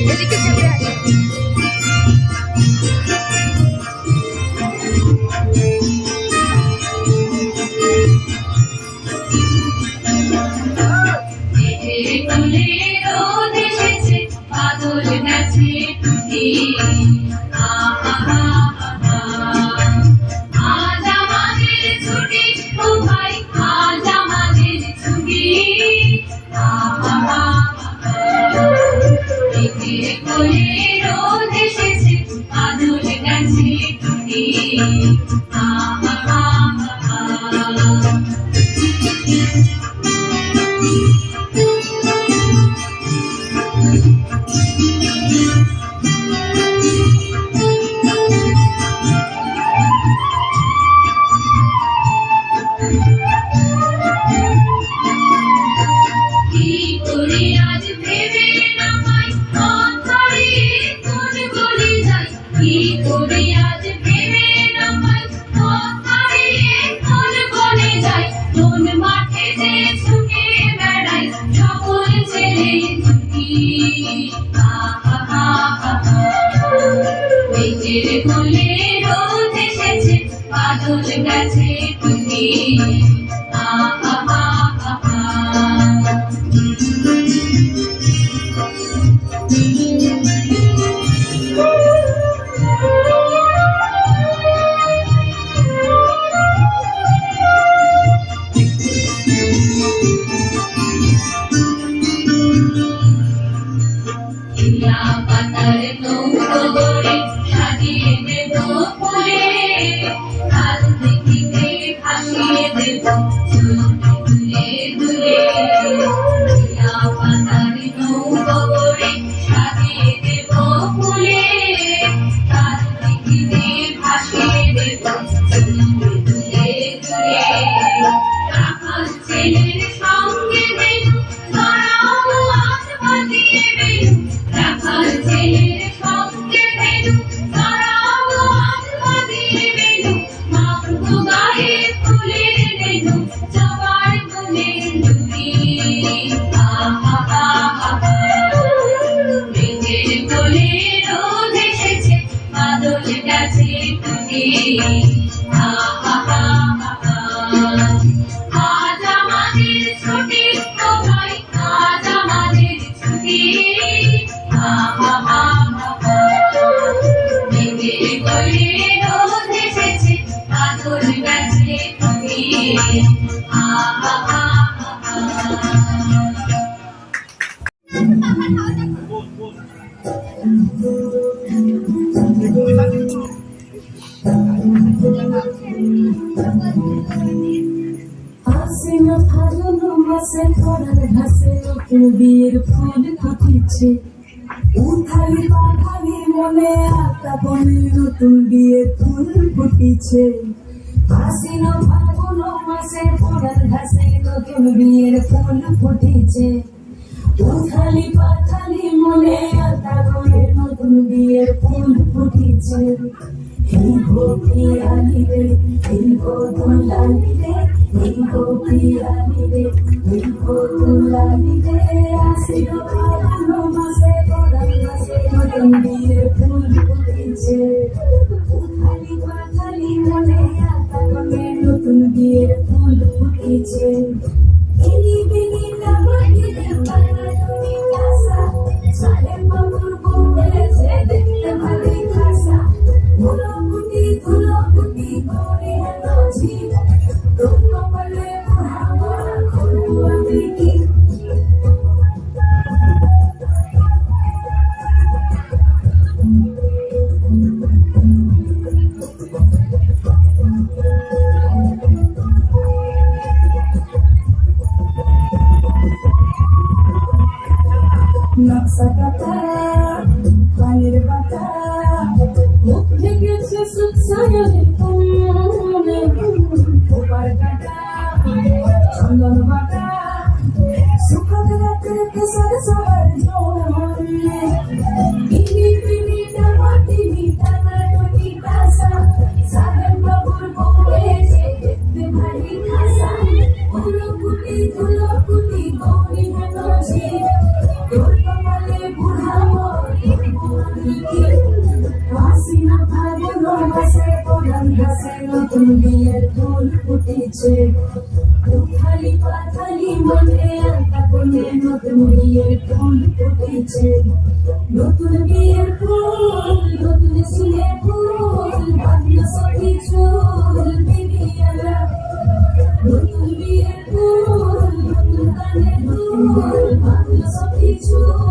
এদিকে চেপে আছে। বিয়ের ফুল ফুটেছে উঠালি পাখালি মনে আতা বনে নতুন বিয়ের ফুল ফুটেছে আশ্বিন ফাল্গুন মাসে পড়ার ঘাসে নতুন বিয়ের ফুল ফুটেছে উঠালি পাখালি মনে আতা বনে নতুন বিয়ের ফুল ফুটেছে এই গোপিয়ালি রে এই গোলালি রে এই গোপিয়ালি রে এই গোলালি রে আশ্বিন ফাল্গুন মাসে পড়ার ঘাসে নতুন বিয়ের ফুল ফুটেছে উঠালি পাখালি মনে আতা বনে নতুন বিয়ের ফুল ফুটেছে এলি বিনি নামাকিতে পারা তুমি কাসা সাহেব বাবুর বউয়েছে দেখতে ভালোই খাসা ধুলো কুটি করে নাচি তোর কপালে মোড়া মোড়া খুলবো আমি কি নকশা কাটা পানির বাটা মুখ ঢেকেছে সুখ সায়রে মনে ওপার কাটা চন্দন বাটা সুখদ রাতের কেসার সবার জোরে ইনি বিনি টামাটি টানা টুটি টাসা সাহেব বাবুর বউয়েছে দেখতে ভারী খাসা ধুলো কুটি গৌরী হেন গাছে প্রধান গাছে নতুন বিয়ের ফুল ফুটেছে উঠালি পাথালি মনে আলতা কোণে নতুন বিয়ের ফুল ফুটেছে নতুন বিয়ের ফুল নতুন সিনে ফুল বাঁধল সখী চুল বিবিয়ালা নতুন বিয়ের ফুল নতুন কানে দুল বাঁধল সখী চুল